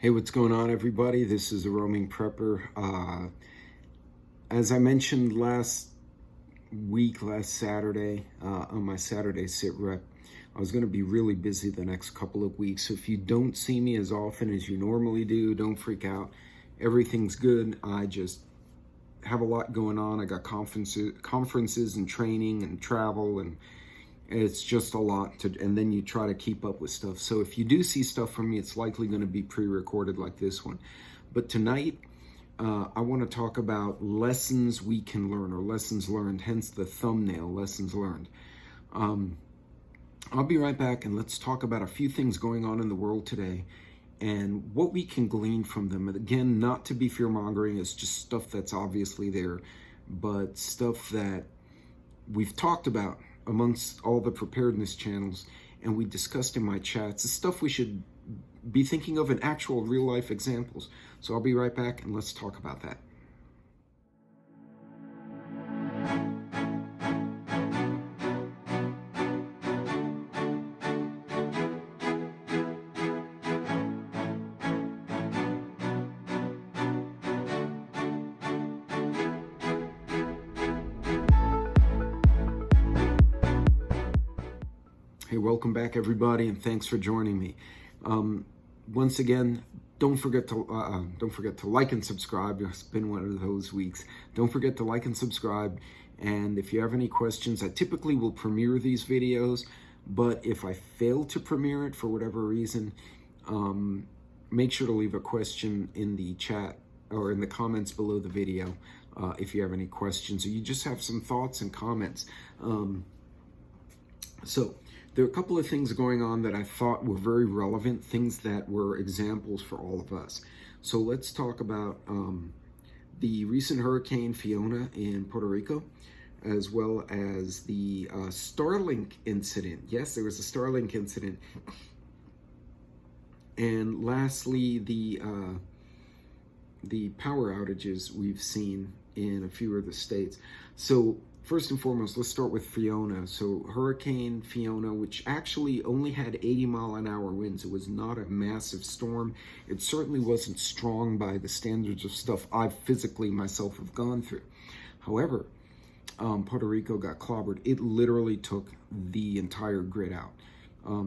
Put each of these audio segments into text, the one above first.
Hey, what's going on, everybody? This is a roaming prepper. As I mentioned last Saturday, on my Saturday Sitrep, I was going to be really busy the next couple of weeks. So if you don't see me as often as you normally do, don't freak out. Everything's good. I just have a lot going on. I got conferences and training and travel, and it's just a lot and then you try to keep up with stuff. So if you do see stuff from me, it's likely going to be pre-recorded like this one. But tonight, I want to talk about lessons we can learn, or lessons learned, hence the thumbnail, lessons learned. I'll be right back, and let's talk about a few things going on in the world today and what we can glean from them. And again, not to be fear-mongering, it's just stuff that's obviously there, but stuff that we've talked about amongst all the preparedness channels, and we discussed in my chats, the stuff we should be thinking of in actual real-life examples. So I'll be right back, and let's talk about that. Hey, welcome back, everybody, and thanks for joining me. Once again, don't forget to like and subscribe. It's been one of those weeks. Don't forget to like and subscribe. And if you have any questions, I typically will premiere these videos, but if I fail to premiere it for whatever reason, make sure to leave a question in the chat or in the comments below the video if you have any questions, or you just have some thoughts and comments. So there are a couple of things going on that I thought were very relevant, things that were examples for all of us. So let's talk about the recent Hurricane Fiona in Puerto Rico, as well as the Starlink incident. Yes, there was a Starlink incident. And lastly, the power outages we've seen in a few of the states. So first and foremost, let's start with Fiona. So Hurricane Fiona, which actually only had 80-mile-an-hour winds. It was not a massive storm. It certainly wasn't strong by the standards of stuff I physically myself have gone through. However, Puerto Rico got clobbered. It literally took the entire grid out.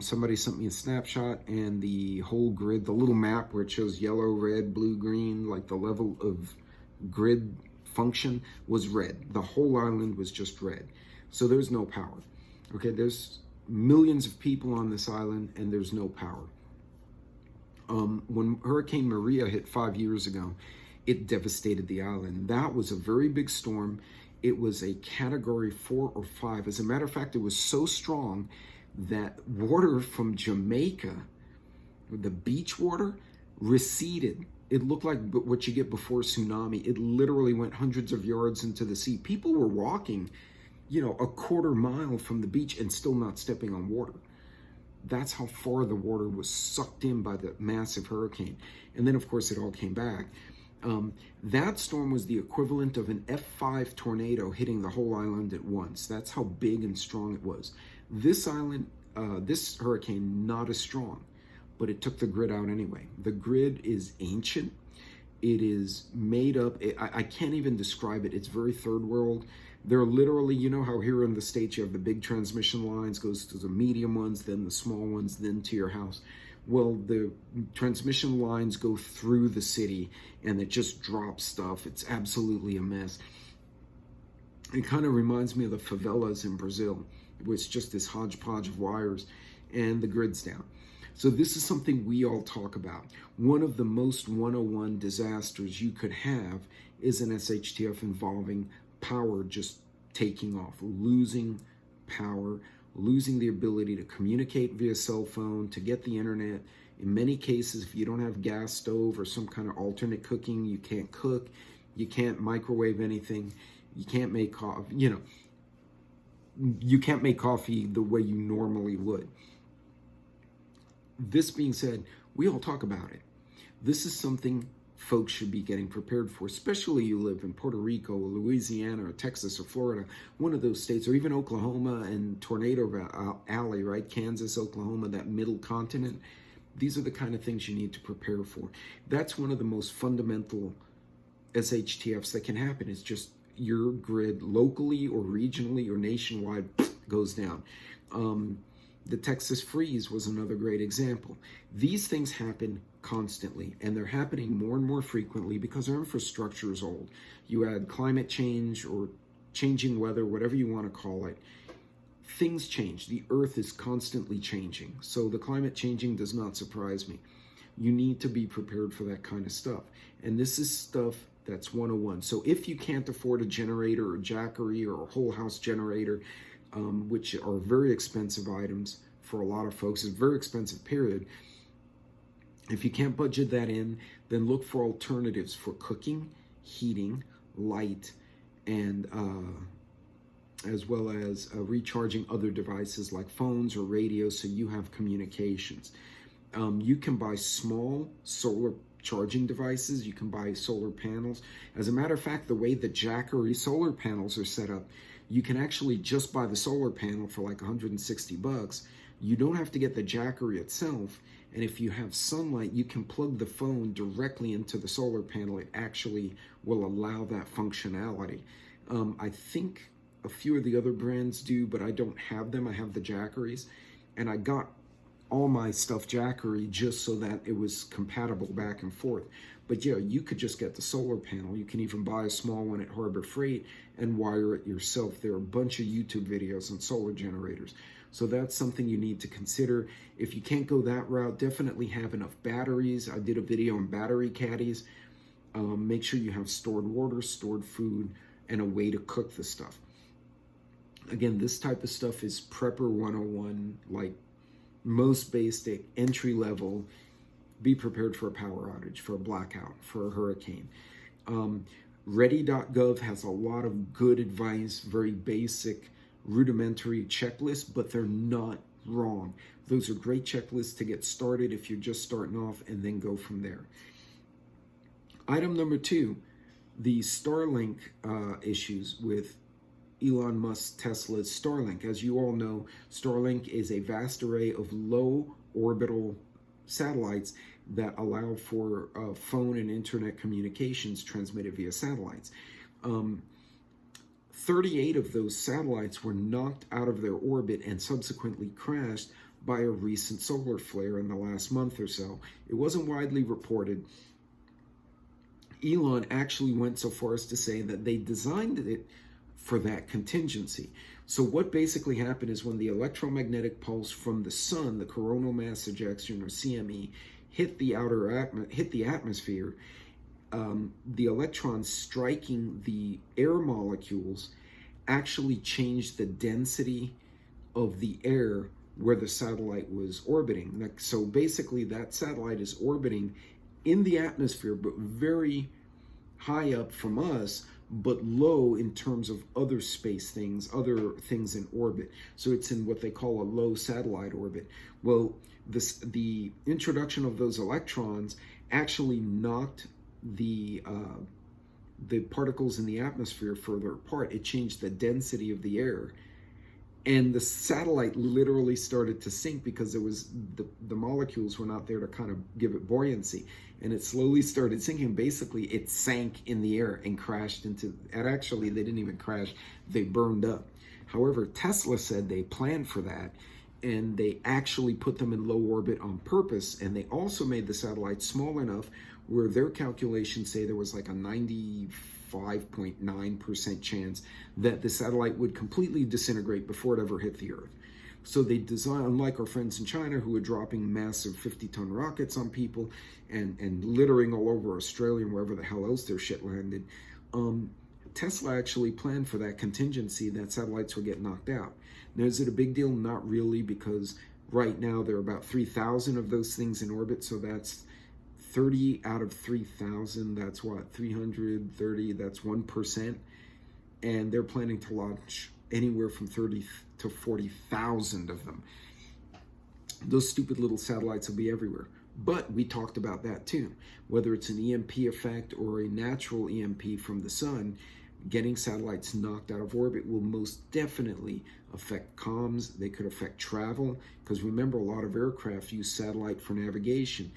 Somebody sent me a snapshot, and the whole grid, the little map where it shows yellow, red, blue, green, like the level of grid function was red. The whole island was just red. So there's no power. Okay, there's millions of people on this island, and there's no power. When Hurricane Maria hit 5 years ago, it devastated the island. That was a very big storm. It was a category 4 or 5. As a matter of fact, it was so strong that water from Jamaica, the beach water, receded. It looked like what you get before tsunami. It literally went hundreds of yards into the sea. People were walking, a quarter mile from the beach and still not stepping on water. That's how far the water was sucked in by the massive hurricane. And then, of course, it all came back. That storm was the equivalent of an F5 tornado hitting the whole island at once. That's how big and strong it was. This island, this hurricane, not as strong, but it took the grid out anyway. The grid is ancient. It is made up. I can't even describe it. It's very third world. They're literally, you know how here in the States you have the big transmission lines, goes to the medium ones, then the small ones, then to your house. Well, the transmission lines go through the city, and it just drops stuff. It's absolutely a mess. It kind of reminds me of the favelas in Brazil, where it's just this hodgepodge of wires, and the grid's down. So this is something we all talk about. One of the most 101 disasters you could have is an SHTF involving power just taking off, losing power, losing the ability to communicate via cell phone, to get the internet. In many cases, if you don't have gas stove or some kind of alternate cooking, you can't cook, you can't microwave anything, you can't make coffee, you can't make coffee the way you normally would. This being said, we all talk about it. This is something folks should be getting prepared for, especially you live in Puerto Rico or Louisiana or Texas or Florida, one of those states, or even Oklahoma and Tornado Alley, right? Kansas, Oklahoma, that middle continent. These are the kind of things you need to prepare for. That's one of the most fundamental SHTFs that can happen, is just your grid locally or regionally or nationwide goes down. The Texas freeze was another great example. These things happen constantly, and they're happening more and more frequently because our infrastructure is old. You add climate change or changing weather, whatever you want to call it, things change. The earth is constantly changing. So the climate changing does not surprise me. You need to be prepared for that kind of stuff. And this is stuff that's 101. So if you can't afford a generator or Jackery or a whole house generator, which are very expensive items for a lot of folks, it's a very expensive period. If you can't budget that in, then look for alternatives for cooking, heating, light, and as well as recharging other devices like phones or radios, so you have communications. You can buy small solar charging devices. You can buy solar panels. As a matter of fact, the way the Jackery solar panels are set up, you can actually just buy the solar panel for like 160 bucks. You don't have to get the Jackery itself. And if you have sunlight, you can plug the phone directly into the solar panel. It actually will allow that functionality. I think a few of the other brands do, but I don't have them. I have the Jackeries, and I got all my stuff Jackery just so that it was compatible back and forth. But yeah, you could just get the solar panel. You can even buy a small one at Harbor Freight and wire it yourself. There are a bunch of YouTube videos on solar generators. So that's something you need to consider. If you can't go that route, definitely have enough batteries. I did a video on battery caddies. Make sure you have stored water, stored food, and a way to cook the stuff. Again, this type of stuff is Prepper 101, like most basic, entry level. Be prepared for a power outage, for a blackout, for a hurricane. Ready.gov has a lot of good advice, very basic, rudimentary checklists, but they're not wrong. Those are great checklists to get started if you're just starting off, and then go from there. Item number 2, the Starlink issues with Elon Musk's Tesla's Starlink. As you all know, Starlink is a vast array of low orbital satellites that allow for phone and internet communications transmitted via satellites. 38 of those satellites were knocked out of their orbit and subsequently crashed by a recent solar flare in the last month or so. It wasn't widely reported. Elon actually went so far as to say that they designed it for that contingency. So what basically happened is when the electromagnetic pulse from the sun, the coronal mass ejection, or CME, hit the atmosphere, the electrons striking the air molecules actually changed the density of the air where the satellite was orbiting. So basically that satellite is orbiting in the atmosphere, but very high up from us, but low in terms of other space things, other things in orbit. So it's in what they call a low satellite orbit. Well, the introduction of those electrons actually knocked the particles in the atmosphere further apart. It changed the density of the air, and the satellite literally started to sink because it was the molecules were not there to kind of give it buoyancy, and it slowly started sinking. Basically, it sank in the air and crashed into, and actually they didn't even crash, they burned up. However, Tesla said they planned for that, and they actually put them in low orbit on purpose, and they also made the satellite small enough where their calculations say there was like a 95.9% chance that the satellite would completely disintegrate before it ever hit the Earth. So they designed, unlike our friends in China who are dropping massive 50-ton rockets on people and littering all over Australia and wherever the hell else their shit landed, Tesla actually planned for that contingency that satellites would get knocked out. Now, is it a big deal? Not really, because right now there are about 3,000 of those things in orbit, so that's 30 out of 3,000, that's what, 330, that's 1%. And they're planning to launch anywhere from 30 to 40,000 of them. Those stupid little satellites will be everywhere. But we talked about that too. Whether it's an EMP effect or a natural EMP from the sun, getting satellites knocked out of orbit will most definitely affect comms, they could affect travel, because remember, a lot of aircraft use satellite for navigation.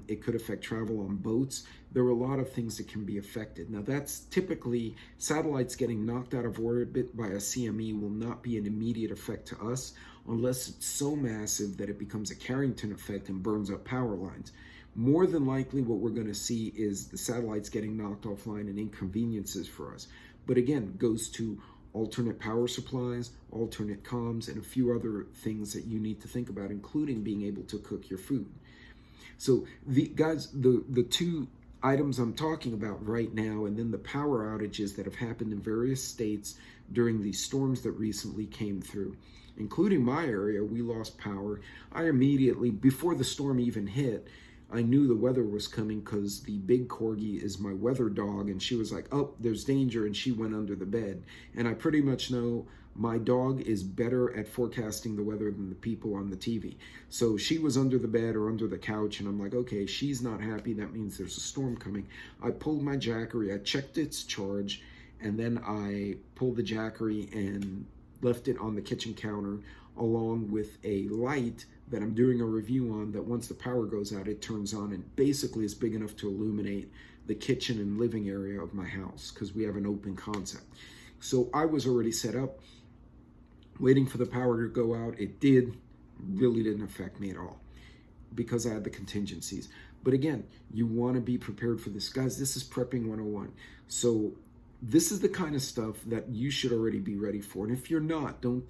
It could affect travel on boats. There are a lot of things that can be affected. Now, that's typically satellites getting knocked out of orbit by a CME will not be an immediate effect to us unless it's so massive that it becomes a Carrington effect and burns up power lines. More than likely, what we're going to see is the satellites getting knocked offline and inconveniences for us. But again, it goes to alternate power supplies, alternate comms, and a few other things that you need to think about, including being able to cook your food. So the two items I'm talking about right now, and then the power outages that have happened in various states during these storms that recently came through, including my area, we lost power. I immediately, before the storm even hit, I knew the weather was coming because the big corgi is my weather dog, and she was like, oh, there's danger, and she went under the bed. And I pretty much know my dog is better at forecasting the weather than the people on the TV. So she was under the bed or under the couch, and I'm like, okay, she's not happy. That means there's a storm coming. I pulled my Jackery, I checked its charge, and then I pulled the Jackery and left it on the kitchen counter along with a light that I'm doing a review on, that once the power goes out, it turns on and basically is big enough to illuminate the kitchen and living area of my house because we have an open concept. So I was already set up, waiting for the power to go out. It really didn't affect me at all because I had the contingencies. But again, you want to be prepared for this. Guys, this is prepping 101. So this is the kind of stuff that you should already be ready for. And if you're not, don't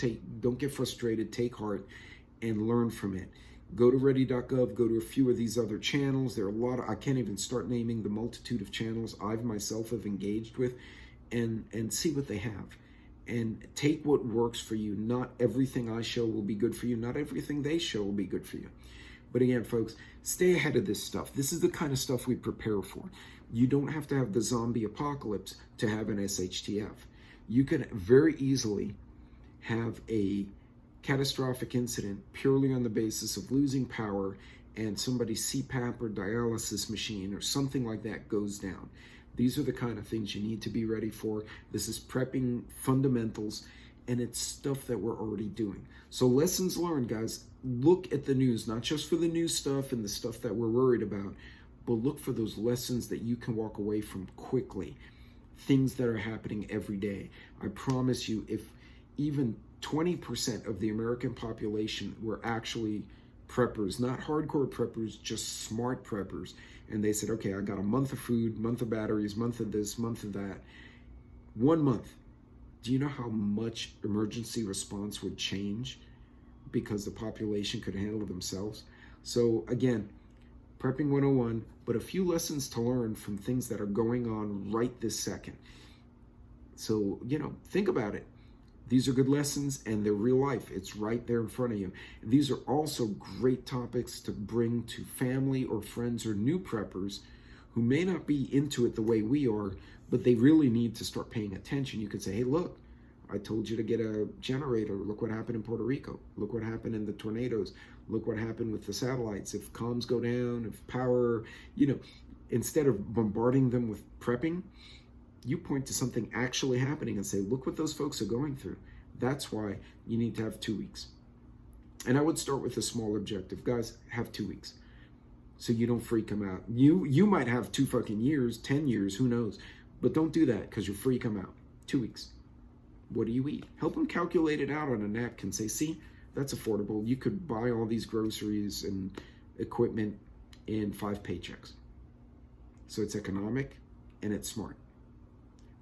get frustrated, take heart and learn from it. Go to ready.gov, go to a few of these other channels. There are a lot of, I can't even start naming the multitude of channels I've myself have engaged with, and see what they have. And take what works for you. Not everything I show will be good for you. Not everything they show will be good for you. But again, folks, stay ahead of this stuff. This is the kind of stuff we prepare for. You don't have to have the zombie apocalypse to have an SHTF. You can very easily have a catastrophic incident purely on the basis of losing power and somebody's CPAP or dialysis machine or something like that goes down. These are the kind of things you need to be ready for. This is prepping fundamentals, and it's stuff that we're already doing. So lessons learned, guys. Look at the news, not just for the new stuff and the stuff that we're worried about, but look for those lessons that you can walk away from quickly. Things that are happening every day. I promise you, if even 20% of the American population were actually preppers, not hardcore preppers, just smart preppers, and they said, okay, I got a month of food, month of batteries, month of this, month of that. 1 month. Do you know how much emergency response would change because the population could handle themselves? So again, prepping 101, but a few lessons to learn from things that are going on right this second. So, think about it. These are good lessons and they're real life. It's right there in front of you. These are also great topics to bring to family or friends or new preppers who may not be into it the way we are, but they really need to start paying attention. You could say, hey, look, I told you to get a generator. Look what happened in Puerto Rico. Look what happened in the tornadoes. Look what happened with the satellites. If comms go down, if power, instead of bombarding them with prepping, you point to something actually happening and say, look what those folks are going through. That's why you need to have 2 weeks. And I would start with a small objective. Guys, have 2 weeks so you don't freak them out. You might have 2 fucking years, 10 years, who knows? But don't do that because you freak them out. 2 weeks. What do you eat? Help them calculate it out on a napkin. Say, see, that's affordable. You could buy all these groceries and equipment in 5 paychecks. So it's economic and it's smart.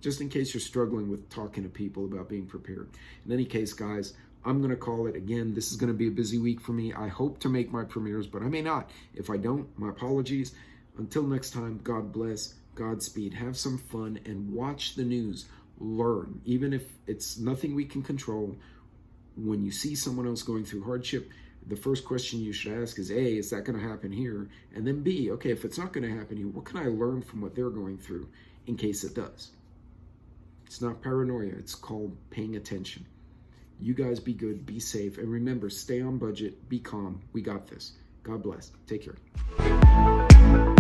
Just in case you're struggling with talking to people about being prepared. In any case, guys, I'm going to call it again. This is going to be a busy week for me. I hope to make my premieres, but I may not. If I don't, my apologies. Until next time, God bless, Godspeed. Have some fun and watch the news. Learn. Even if it's nothing we can control, when you see someone else going through hardship, the first question you should ask is, A, is that going to happen here? And then B, okay, if it's not going to happen here, what can I learn from what they're going through in case it does? It's not paranoia. It's called paying attention. You guys be good, be safe, and remember, stay on budget, be calm. We got this. God bless. Take care.